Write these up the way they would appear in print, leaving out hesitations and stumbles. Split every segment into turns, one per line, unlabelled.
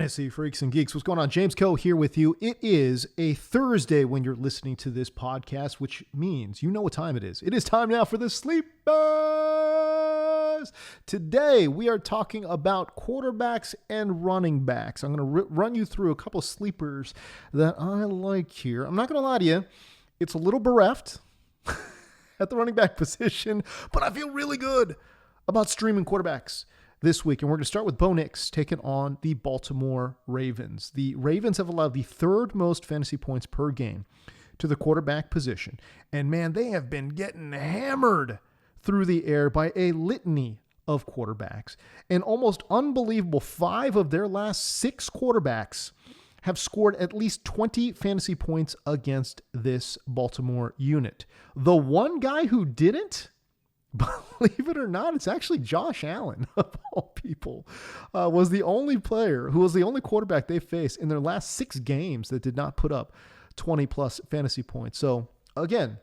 Fantasy Freaks and Geeks. What's going on? James Coe here with you. It is a Thursday when you're listening to this podcast, which means you know what time it is. It is time now for the Sleepers. Today, we are talking about quarterbacks and running backs. I'm going to run you through a couple of sleepers that I like here. I'm not going to lie to you. It's a little bereft at the running back position, but I feel really good about streaming quarterbacks this week. And we're going to start with Bo Nix taking on the Baltimore Ravens. The Ravens have allowed the third most fantasy points per game to the quarterback position. And man, they have been getting hammered through the air by a litany of quarterbacks. An almost unbelievable 5 of their last 6 quarterbacks have scored at least 20 fantasy points against this Baltimore unit. The one guy who didn't, believe it or not, it's actually Josh Allen, of all people, was the only player who was the only quarterback they faced in their last 6 games that did not put up 20-plus fantasy points. So, again,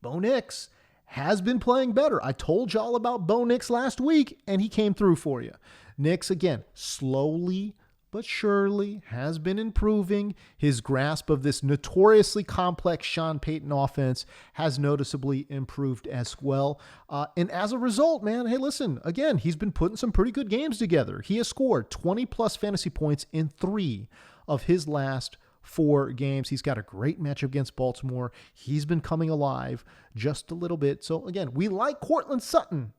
Bo Nix has been playing better. I told y'all about Bo Nix last week, and he came through for you. Nix, again, slowly but surely has been improving. His grasp of this notoriously complex Sean Payton offense has noticeably improved as well. And as a result, man, hey, listen, again, he's been putting some pretty good games together. He has scored 20-plus fantasy points in 3 of his last 4 games. He's got a great matchup against Baltimore. He's been coming alive just a little bit. So, again, we like Courtland Sutton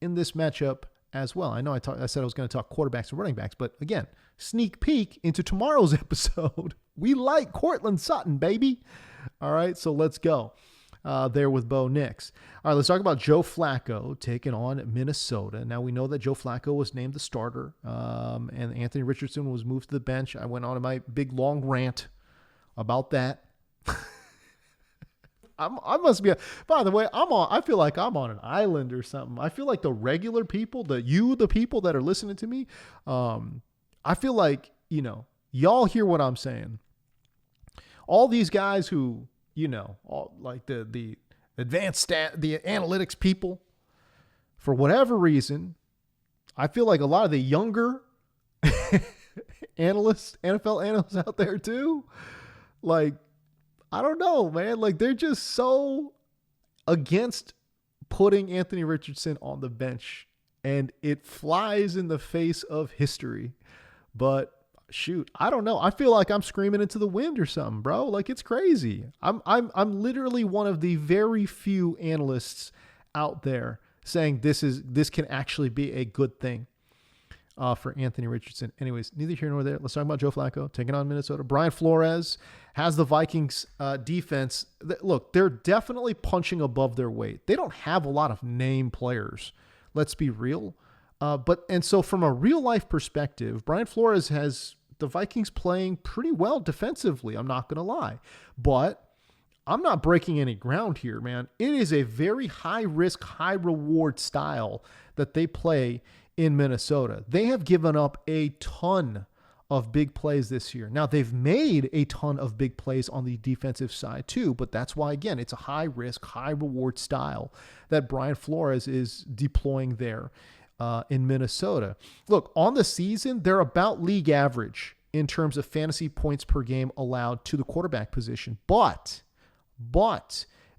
in this matchup as well. I know I said I was going to talk quarterbacks and running backs, but again, sneak peek into tomorrow's episode. We like Courtland Sutton, baby. All right, so let's go there with Bo Nix. All right, let's talk about Joe Flacco taking on Minnesota. Now, we know that Joe Flacco was named the starter, and Anthony Richardson was moved to the bench. I went on my big, long rant about that. I must be, by the way, I feel like I'm on an island or something. I feel like the regular people, the people that are listening to me, I feel like, y'all hear what I'm saying. All these guys who, all, like the advanced the analytics people, for whatever reason, I feel like a lot of the younger NFL analysts out there too, like, I don't know, man. Like, they're just so against putting Anthony Richardson on the bench, and it flies in the face of history. But shoot, I don't know. I feel like I'm screaming into the wind or something, bro. Like, it's crazy. I'm literally one of the very few analysts out there saying this can actually be a good thing for Anthony Richardson. Anyways, neither here nor there. Let's talk about Joe Flacco taking on Minnesota. Brian Flores has the Vikings defense. Look, they're definitely punching above their weight. They don't have a lot of name players. Let's be real. And so from a real life perspective, Brian Flores has the Vikings playing pretty well defensively. I'm not going to lie, but I'm not breaking any ground here, man. It is a very high risk, high reward style that they play in Minnesota. They have given up a ton of big plays this year. Now, they've made a ton of big plays on the defensive side too, but that's why, again, it's a high risk, high reward style that Brian Flores is deploying there in Minnesota. Look, on the season, they're about league average in terms of fantasy points per game allowed to the quarterback position, but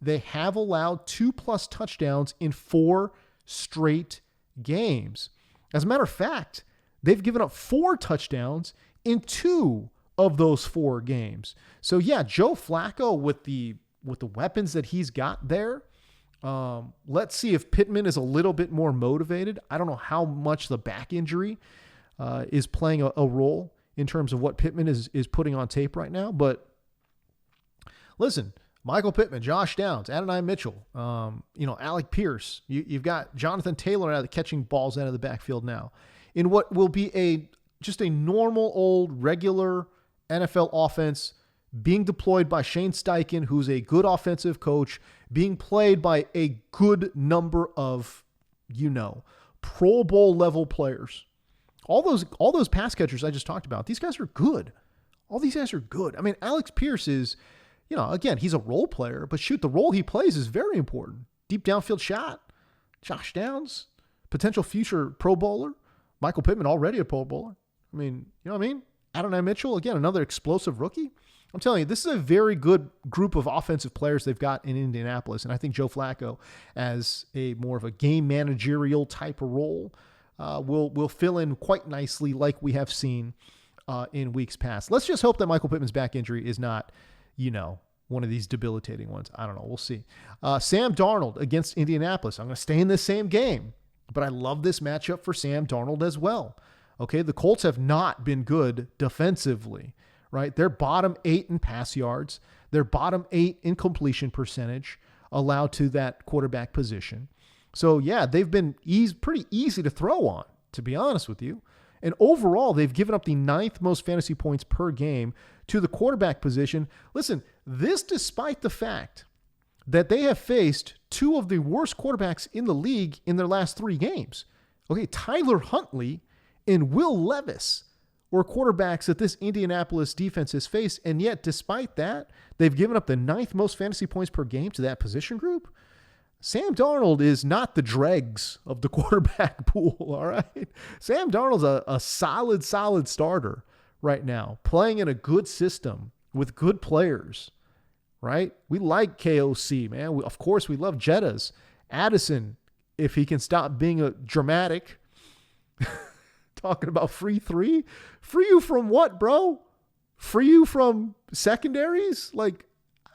they have allowed 2+ touchdowns in 4 straight games. As a matter of fact, they've given up 4 touchdowns in 2 of those 4 games. So yeah, Joe Flacco with the weapons that he's got there. Let's see if Pittman is a little bit more motivated. I don't know how much the back injury is playing a role in terms of what Pittman is putting on tape right now. But listen, Michael Pittman, Josh Downs, Adonai Mitchell, Alec Pierce. You've got Jonathan Taylor catching balls out of the backfield now in what will be just a normal old regular NFL offense being deployed by Shane Steichen, who's a good offensive coach, being played by a good number of, Pro Bowl level players. All those pass catchers I just talked about, these guys are good. All these guys are good. I mean, Alex Pierce is, again, he's a role player, but shoot, the role he plays is very important. Deep downfield shot. Josh Downs, potential future Pro Bowler. Michael Pittman, already a Pro Bowler. I mean, you know what I mean? Adonai Mitchell, again, another explosive rookie. I'm telling you, this is a very good group of offensive players they've got in Indianapolis. And I think Joe Flacco, as a more of a game managerial type of role, will fill in quite nicely like we have seen in weeks past. Let's just hope that Michael Pittman's back injury is not, one of these debilitating ones. I don't know. We'll see. Sam Darnold against Indianapolis. I'm going to stay in this same game, but I love this matchup for Sam Darnold as well. Okay, the Colts have not been good defensively, right? They're bottom 8 in pass yards. They're bottom 8 in completion percentage allowed to that quarterback position. So, yeah, they've been pretty easy to throw on, to be honest with you. And overall, they've given up the 9th most fantasy points per game to the quarterback position. Listen, this despite the fact that they have faced 2 of the worst quarterbacks in the league in their last 3 games. Okay, Tyler Huntley and Will Levis were quarterbacks that this Indianapolis defense has faced. And yet, despite that, they've given up the 9th most fantasy points per game to that position group. Sam Darnold is not the dregs of the quarterback pool, all right? Sam Darnold's a solid starter right now, playing in a good system with good players, right? We like KOC, man. Of course, we love Jettas. Addison, if he can stop being a dramatic, talking about free 3. Free you from what, bro? Free you from secondaries? Like,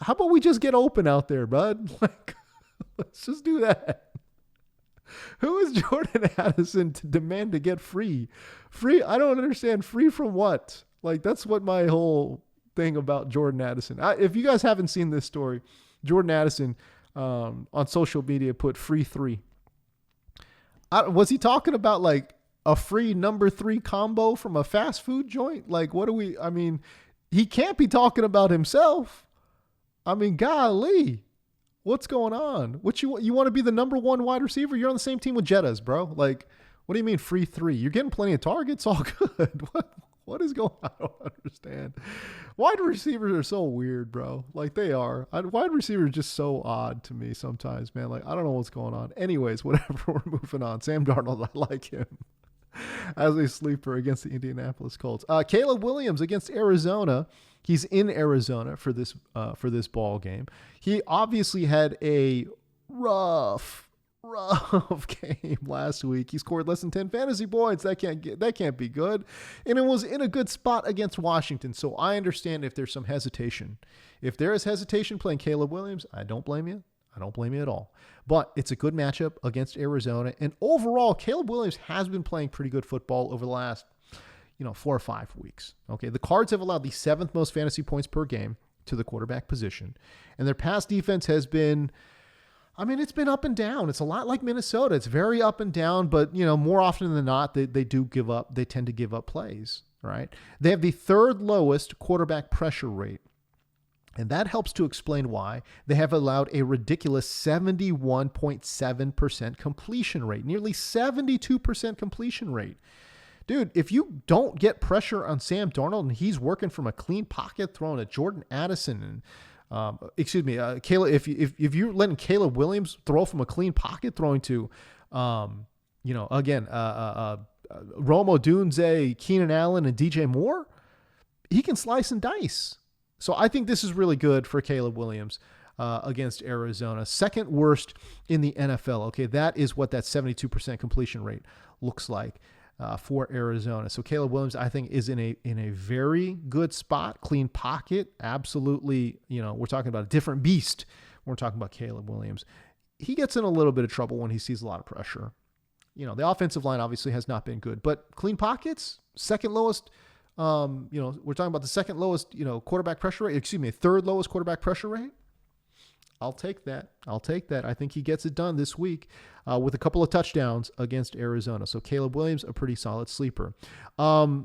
how about we just get open out there, bud? Like, let's just do that. Who is Jordan Addison to demand to get free? Free? I don't understand. Free from what? Like, that's what my whole thing about Jordan Addison. If you guys haven't seen this story, Jordan Addison on social media put free 3. Was he talking about like a free number 3 combo from a fast food joint? Like, he can't be talking about himself. I mean, golly. What's going on? What you want to be the number 1 wide receiver? You're on the same team with Jettas, bro. Like, what do you mean free 3? You're getting plenty of targets. All good. What is going on? I don't understand. Wide receivers are so weird, bro. Like, they are. Wide receivers are just so odd to me sometimes, man. Like, I don't know what's going on. Anyways, whatever. We're moving on. Sam Darnold, I like him as a sleeper against the Indianapolis Colts. Caleb Williams against Arizona. He's in Arizona for this ball game. He obviously had a rough game last week. He scored less than 10 fantasy points. That can't be good. And it was in a good spot against Washington. So I understand if there's some hesitation. If there is hesitation playing Caleb Williams, I don't blame you. I don't blame you at all. But it's a good matchup against Arizona. And overall, Caleb Williams has been playing pretty good football over the last 4 or 5 weeks. Okay. The Cards have allowed the 7th most fantasy points per game to the quarterback position. And their pass defense has been, it's been up and down. It's a lot like Minnesota. It's very up and down, but more often than not, they do give up. They tend to give up plays, right? They have the 3rd lowest quarterback pressure rate. And that helps to explain why they have allowed a ridiculous 71.7% completion rate, nearly 72% completion rate. Dude, if you don't get pressure on Sam Darnold and he's working from a clean pocket, throwing at Jordan Addison and Caleb, if you're letting Caleb Williams throw from a clean pocket, throwing to, Rome Odunze, Keenan Allen, and DJ Moore, he can slice and dice. So I think this is really good for Caleb Williams against Arizona. 2nd worst in the NFL. Okay, that is what that 72% completion rate looks like for Arizona. So Caleb Williams, I think, is in a very good spot. Clean pocket, absolutely. We're talking about a different beast. We're talking about Caleb Williams. He gets in a little bit of trouble when he sees a lot of pressure. The offensive line obviously has not been good, but clean pockets, 2nd lowest. We're talking about the 2nd lowest, quarterback pressure rate. 3rd lowest quarterback pressure rate. I'll take that. I think he gets it done this week with a couple of touchdowns against Arizona. So Caleb Williams, a pretty solid sleeper. A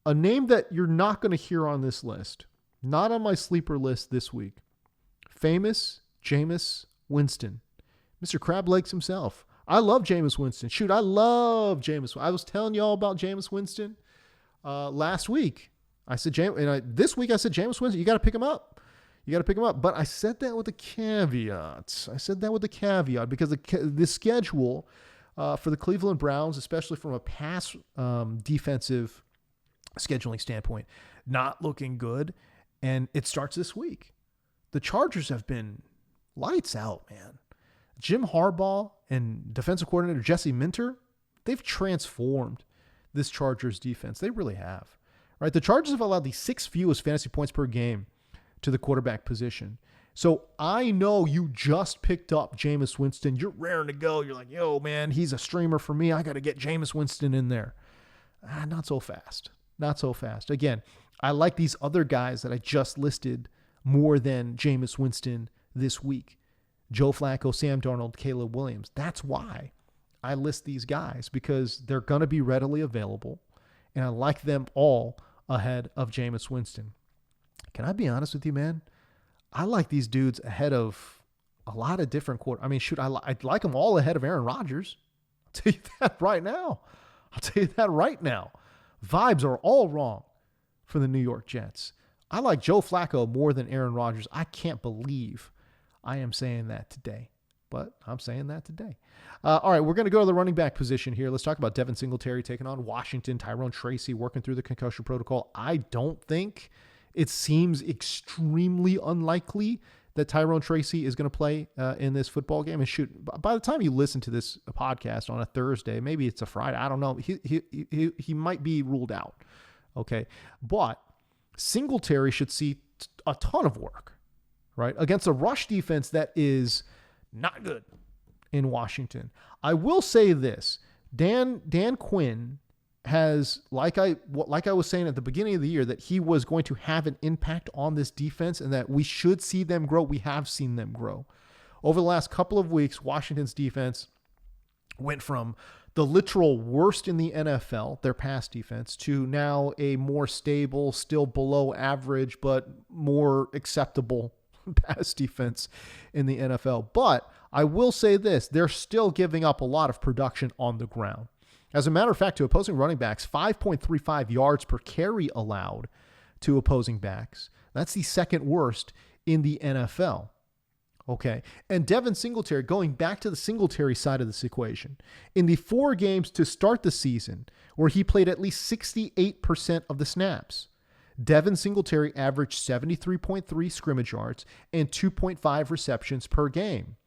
name that you're not going to hear on this list, not on my sleeper list this week. Famous Jameis Winston, Mr. Crab Legs himself. I love Jameis Winston. Shoot, I love Jameis. I was telling y'all about Jameis Winston last week. I said, this week I said, Jameis Winston, you got to pick him up. But I said that with a caveat. Because the schedule for the Cleveland Browns, especially from a pass defensive scheduling standpoint, not looking good. And it starts this week. The Chargers have been lights out, man. Jim Harbaugh and defensive coordinator Jesse Minter, they've transformed this Chargers defense. They really have. Right? The Chargers have allowed the 6th fewest fantasy points per game to the quarterback position. So I know you just picked up Jameis Winston. You're raring to go. You're like, yo, man, he's a streamer for me. I got to get Jameis Winston in there. Not so fast. Not so fast. Again, I like these other guys that I just listed more than Jameis Winston this week. Joe Flacco, Sam Darnold, Caleb Williams. That's why I list these guys, because they're going to be readily available, and I like them all ahead of Jameis Winston. Can I be honest with you, man? I like these dudes ahead of a lot of different quarterbacks. I mean, shoot, I'd like them all ahead of Aaron Rodgers. I'll tell you that right now. Vibes are all wrong for the New York Jets. I like Joe Flacco more than Aaron Rodgers. I can't believe I am saying that today, but I'm saying that today. All right, we're going to go to the running back position here. Let's talk about Devin Singletary taking on Washington, Tyrone Tracy working through the concussion protocol. I don't think, it seems extremely unlikely that Tyrone Tracy is going to play in this football game. And shoot, by the time you listen to this podcast on a Thursday, maybe it's a Friday, I don't know, he might be ruled out. Okay, but Singletary should see a ton of work, right, against a rush defense that is not good in Washington. I will say this: Dan Quinn has, like I was saying at the beginning of the year, that he was going to have an impact on this defense and that we should see them grow. We have seen them grow. Over the last couple of weeks, Washington's defense went from the literal worst in the NFL, their pass defense, to now a more stable, still below average, but more acceptable pass defense in the NFL. But I will say this: they're still giving up a lot of production on the ground. As a matter of fact, to opposing running backs, 5.35 yards per carry allowed to opposing backs. That's the second worst in the NFL. Okay. And Devin Singletary, going back to the Singletary side of this equation, in the 4 games to start the season where he played at least 68% of the snaps, Devin Singletary averaged 73.3 scrimmage yards and 2.5 receptions per game,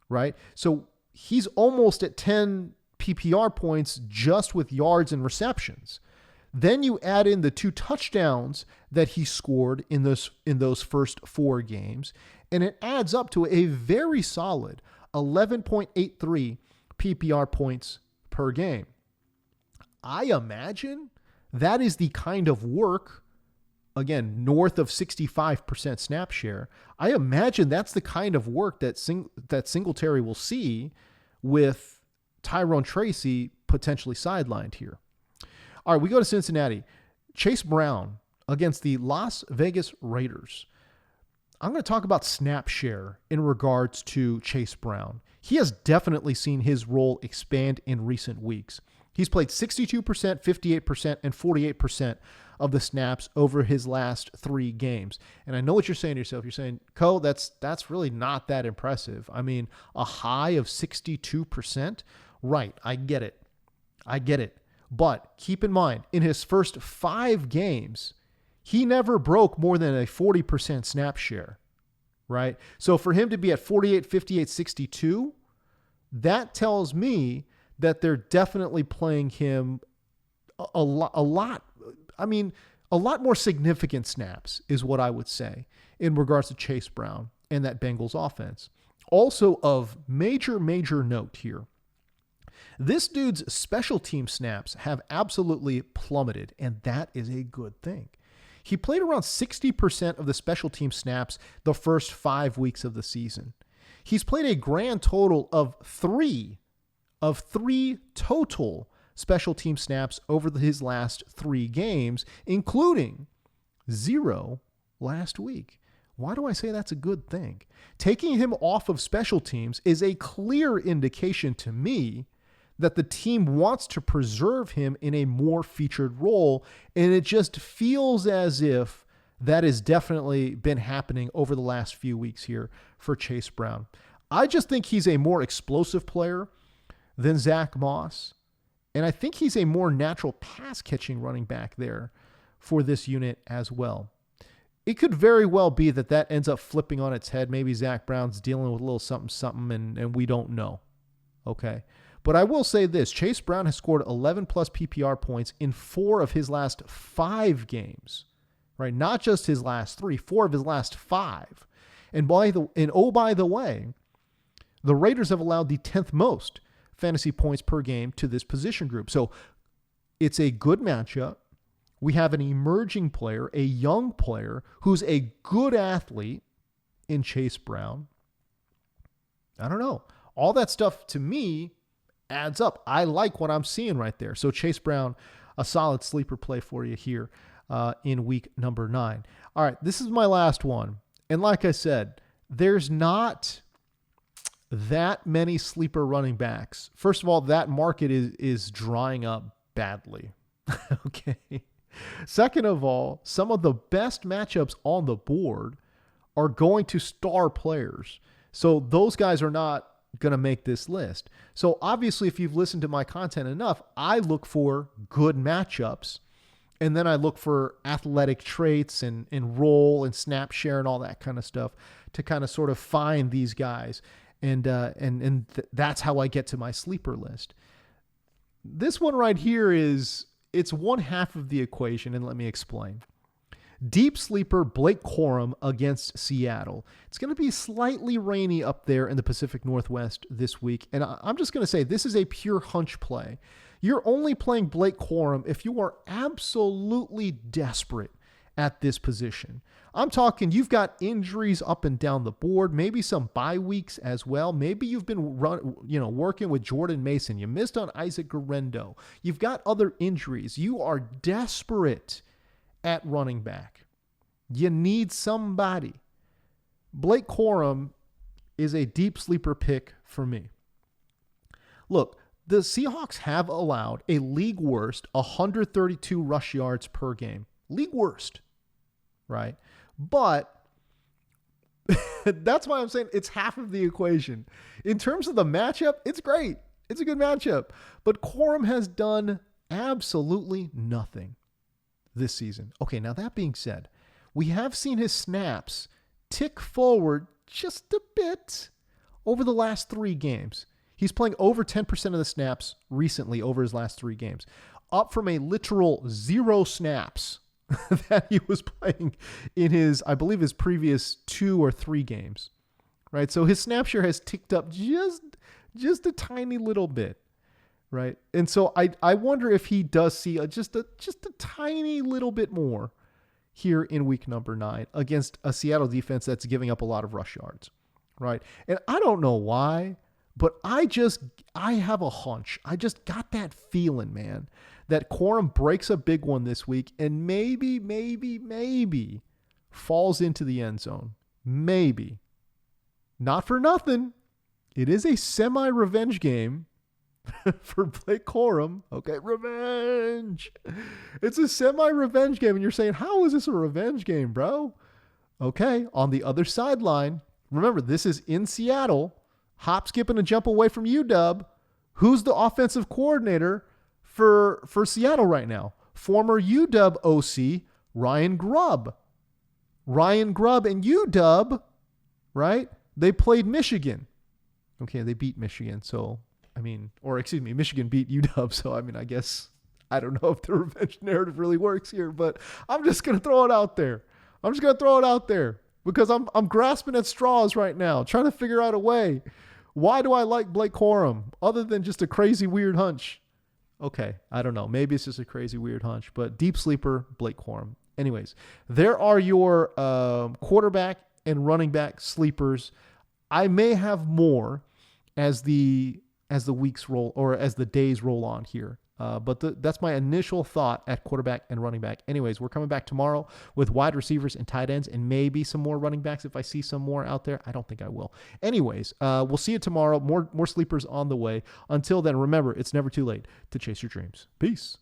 right? So he's almost at 10 PPR points just with yards and receptions. Then you add in the 2 touchdowns that he scored in those first 4 games, and it adds up to a very solid 11.83 PPR points per game. I imagine that is the kind of work, again, north of 65% snap share. I imagine that's the kind of work that Singletary will see with Tyrone Tracy potentially sidelined here. All right, we go to Cincinnati. Chase Brown against the Las Vegas Raiders. I'm going to talk about snap share in regards to Chase Brown. He has definitely seen his role expand in recent weeks. He's played 62%, 58%, and 48% of the snaps over his last 3 games. And I know what you're saying to yourself. You're saying, Co, that's really not that impressive. I mean, a high of 62%? Right, I get it. But keep in mind, in his first 5 games, he never broke more than a 40% snap share, right? So for him to be at 48, 58, 62, that tells me that they're definitely playing him a lot more significant snaps is what I would say in regards to Chase Brown and that Bengals offense. Also of major note here, this dude's special team snaps have absolutely plummeted, and that is a good thing. He played around 60% of the special team snaps the first 5 weeks of the season. He's played a grand total of 3 total special team snaps over his last 3 games, including 0 last week. Why do I say that's a good thing? Taking him off of special teams is a clear indication to me that the team wants to preserve him in a more featured role, and it just feels as if that has definitely been happening over the last few weeks here for Chase Brown. I just think he's a more explosive player than Zach Moss, and I think he's a more natural pass-catching running back there for this unit as well. It could very well be that ends up flipping on its head. Maybe Zach Brown's dealing with a little something, and we don't know. Okay. But I will say this, Chase Brown has scored 11 plus PPR points in 4 of his last 5 games, right? Not just his last 3, 4 of his last 5. And by the way, the Raiders have allowed the 10th most fantasy points per game to this position group. So it's a good matchup. We have an emerging player, a young player who's a good athlete in Chase Brown. I don't know. All that stuff to me adds up. I like what I'm seeing right there. So Chase Brown, a solid sleeper play for you here in week number 9. All right, this is my last one. And like I said, there's not that many sleeper running backs. First of all, that market is drying up badly. Okay. Second of all, some of the best matchups on the board are going to star players. So those guys are not going to make this list. So obviously, if you've listened to my content enough, I look for good matchups. And then I look for athletic traits and role and snap share and all that kind of stuff to kind of sort of find these guys. And that's how I get to my sleeper list. This one right here it's one half of the equation, and let me explain. Deep sleeper Blake Corum against Seattle. It's going to be slightly rainy up there in the Pacific Northwest this week, and I'm just going to say this is a pure hunch play. You're only playing Blake Corum if you are absolutely desperate at this position. I'm talking you've got injuries up and down the board, maybe some bye weeks as well. Maybe you've been working with Jordan Mason. You missed on Isaac Guerrero. You've got other injuries. You are desperate at running back. You need somebody. Blake Corum is a deep sleeper pick for me. Look, the Seahawks have allowed a league worst 132 rush yards per game. League worst, right? But that's why I'm saying it's half of the equation. In terms of the matchup, it's great. It's a good matchup. But Corum has done absolutely nothing this season. Okay, now that being said, we have seen his snaps tick forward just a bit over the last 3 games. He's playing over 10% of the snaps recently over his last 3 games, up from a literal 0 snaps that he was playing in I believe his previous 2 or 3 games, right? So his snap share has ticked up just a tiny little bit, right? And so I wonder if he does see just a tiny little bit more here in week number 9 against a Seattle defense that's giving up a lot of rush yards, right? And I don't know why, but I have a hunch. I just got that feeling, man, that Corum breaks a big one this week and maybe falls into the end zone. Maybe. Not for nothing. It is a semi-revenge game for Blake Corum. Okay, revenge. It's a semi-revenge game, and you're saying, how is this a revenge game, bro? Okay, on the other sideline, remember, this is in Seattle. Hop, skip, and a jump away from UW. Who's the offensive coordinator for Seattle right now? Former UW OC, Ryan Grubb. Ryan Grubb and UW, right? They played Michigan. Okay, they beat Michigan. So, Michigan beat UW. So, I guess, I don't know if the revenge narrative really works here, but I'm just going to throw it out there. Because I'm grasping at straws right now, trying to figure out a way. Why do I like Blake Corum other than just a crazy, weird hunch? Okay, I don't know. Maybe it's just a crazy, weird hunch, but deep sleeper, Blake Corum. Anyways, there are your quarterback and running back sleepers. I may have more as the weeks roll or as the days roll on here. But that's my initial thought at quarterback and running back. Anyways, we're coming back tomorrow with wide receivers and tight ends and maybe some more running backs if I see some more out there. I don't think I will. Anyways, we'll see you tomorrow. More sleepers on the way. Until then, remember, it's never too late to chase your dreams. Peace.